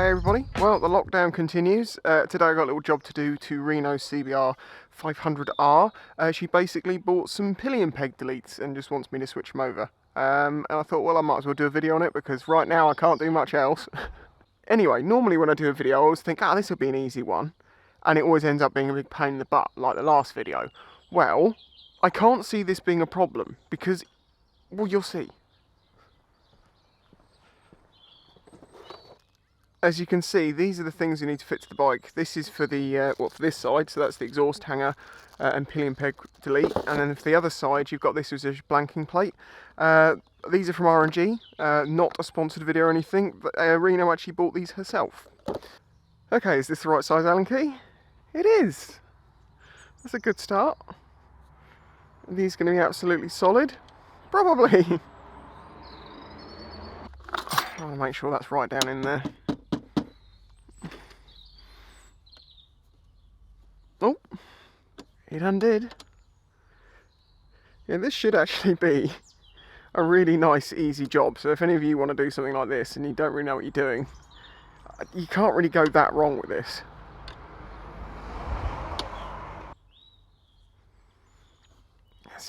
Hey everybody, well the lockdown continues. Today I got a little job to do to Reno's CBR500R. She basically bought some pillion peg deletes and just wants me to switch them over. And I thought, well, I might as well do a video on it because right now I can't do much else. Anyway, normally when I do a video I always think, this will be an easy one. And it always ends up being a big pain in the butt, like the last video. Well, I can't see this being a problem because, well, you'll see. As you can see, these are the things you need to fit to the bike. This is for the, for this side, so that's the exhaust hanger and pillion peg delete. And then for the other side, you've got this as a blanking plate. These are from R&G, not a sponsored video or anything, but Reno actually bought these herself. Okay, is this the right size Allen key? It is! That's a good start. Are these going to be absolutely solid? Probably! I want to make sure that's right down in there. Oh, it undid. Yeah, this should actually be a really nice, easy job. So if any of you want to do something like this and you don't really know what you're doing, you can't really go that wrong with this.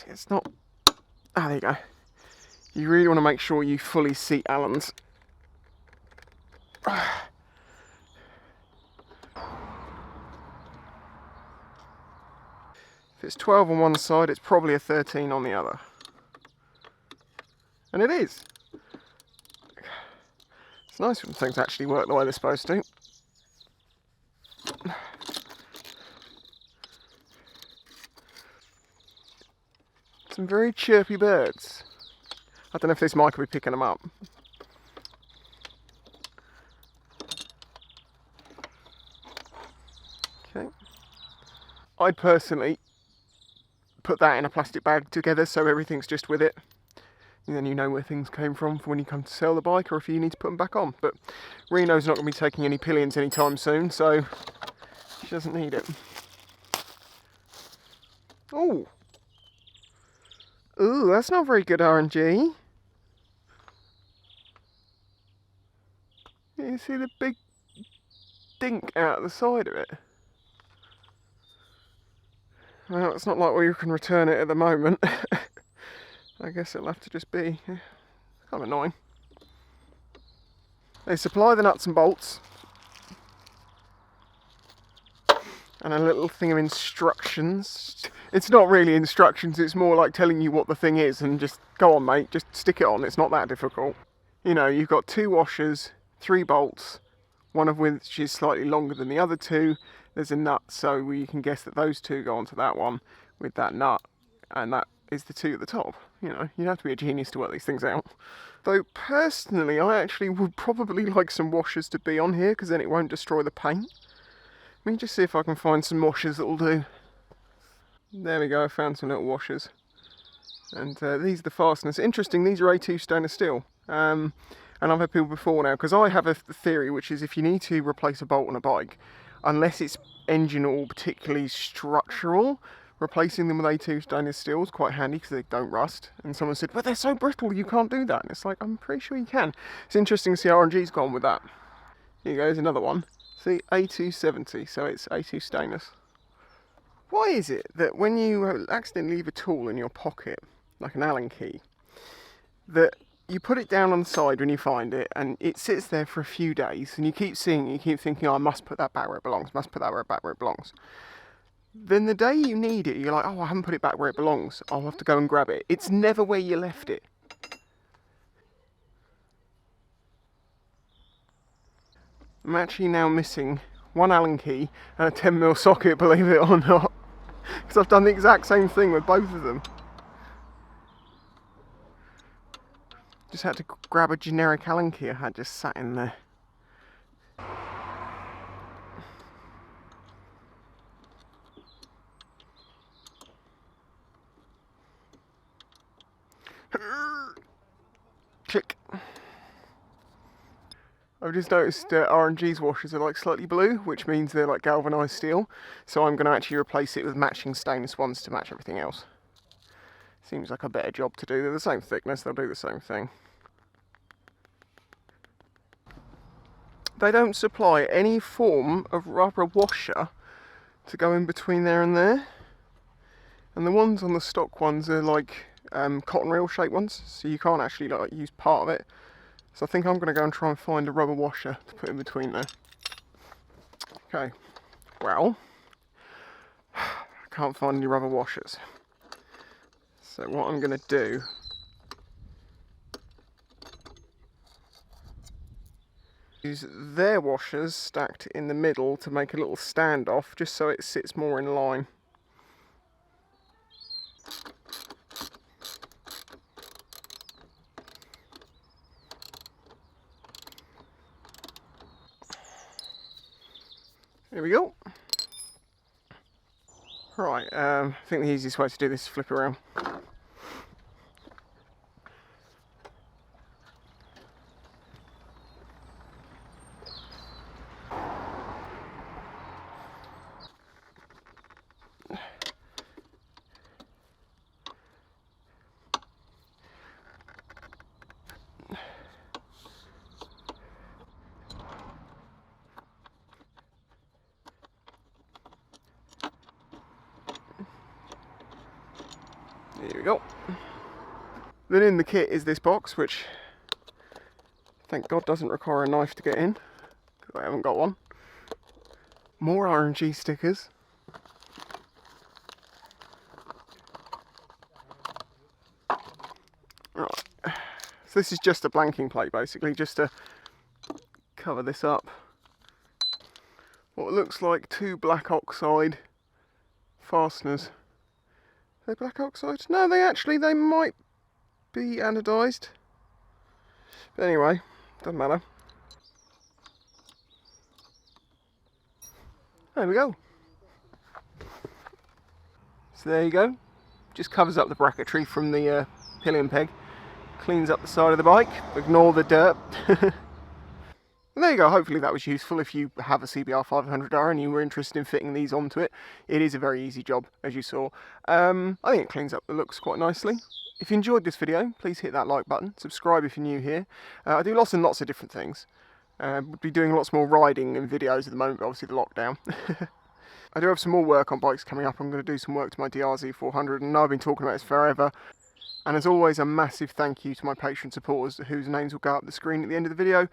It's not... there you go. You really want to make sure you fully seat Allens. If it's 12 on one side, it's probably a 13 on the other. And it is. It's nice when things actually work the way they're supposed to. Some very chirpy birds. I don't know if this mic will be picking them up. Okay. I'd personally put that in a plastic bag together so everything's just with it. And then you know where things came from for when you come to sell the bike or if you need to put them back on. But Reno's not going to be taking any pillions anytime soon, so she doesn't need it. Oh! Ooh, that's not very good, R&G. You see the big dink out the side of it? Well, it's not like you can return it at the moment. I guess it'll have to just be kind of annoying. They supply the nuts and bolts. And a little thing of instructions. It's not really instructions, it's more like telling you what the thing is and just go on mate, just stick it on, it's not that difficult. You know, you've got 2 washers, 3 bolts, one of which is slightly longer than the other 2. There's a nut, so you can guess that those 2 go onto that one with that nut, and that is the 2 at the top. You know, you have to be a genius to work these things out. Though personally, I actually would probably like some washers to be on here, because then it won't destroy the paint. Let me just see if I can find some washers that will do. There we go, I found some little washers. And these are the fasteners. Interesting, these are A2 stainless steel. And I've had people before now, because I have a theory, which is if you need to replace a bolt on a bike, unless it's engine or particularly structural, replacing them with A2 stainless steel is quite handy because they don't rust. And someone said, well, they're so brittle, you can't do that. And it's like, I'm pretty sure you can. It's interesting to see R&G's gone with that. Here you go, there's another one. See, A270, so it's A2 stainless. Why is it that when you accidentally leave a tool in your pocket, like an Allen key, that you put it down on the side when you find it and it sits there for a few days and you keep seeing it, you keep thinking, I must put that back where it belongs, must put that back where it belongs. Then the day you need it, you're like, I haven't put it back where it belongs, I'll have to go and grab it. It's never where you left it. I'm actually now missing 1 Allen key and a 10mm socket, believe it or not. Because I've done the exact same thing with both of them. Just had to grab a generic Allen key I had just sat in there. Click. I've just noticed R&G's washers are like slightly blue, which means they're like galvanised steel. So I'm going to actually replace it with matching stainless ones to match everything else. Seems like a better job to do. They're the same thickness, they'll do the same thing. they don't supply any form of rubber washer to go in between there and there. And the ones on the stock ones are like cotton reel shaped ones, so you can't actually like use part of it. So I think I'm going to go and try and find a rubber washer to put in between there. Okay, well, I can't find any rubber washers. So what I'm going to do use their washers stacked in the middle to make a little standoff, just so it sits more in line. There we go. Right, I think the easiest way to do this is flip around. There we go. Then in the kit is this box, which thank God doesn't require a knife to get in, because I haven't got one. More R&G stickers. Right. So this is just a blanking plate basically, just to cover this up. What looks like 2 black oxide fasteners. Are they black oxide? No, they might be anodized. But anyway, doesn't matter. There we go. So there you go. Just covers up the bracketry from the pillion peg. Cleans up the side of the bike. Ignore the dirt. And there you go, hopefully that was useful if you have a CBR500R and you were interested in fitting these onto it. It is a very easy job, as you saw. I think it cleans up the looks quite nicely. If you enjoyed this video, please hit that like button, subscribe if you're new here. I do lots and lots of different things. We'll be doing lots more riding and videos at the moment, but obviously the lockdown. I do have some more work on bikes coming up. I'm going to do some work to my DRZ400, and I've been talking about this forever. And as always, a massive thank you to my Patreon supporters, whose names will go up the screen at the end of the video.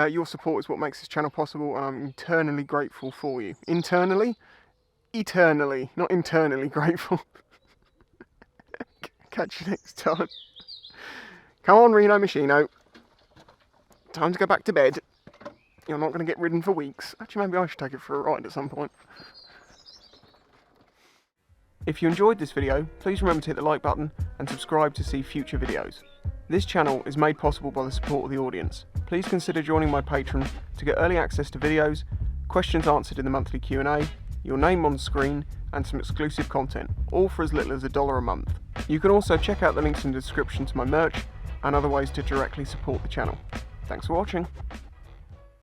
Your support is what makes this channel possible, and I'm eternally grateful for you. Internally? Eternally, not internally grateful. Catch you next time. Come on, Reno Machino. Time to go back to bed. You're not going to get ridden for weeks. Actually, maybe I should take it for a ride at some point. If you enjoyed this video, please remember to hit the like button and subscribe to see future videos. This channel is made possible by the support of the audience. Please consider joining my Patreon to get early access to videos, questions answered in the monthly Q&A, your name on screen, and some exclusive content, all for as little as $1 a month. You can also check out the links in the description to my merch and other ways to directly support the channel. Thanks for watching.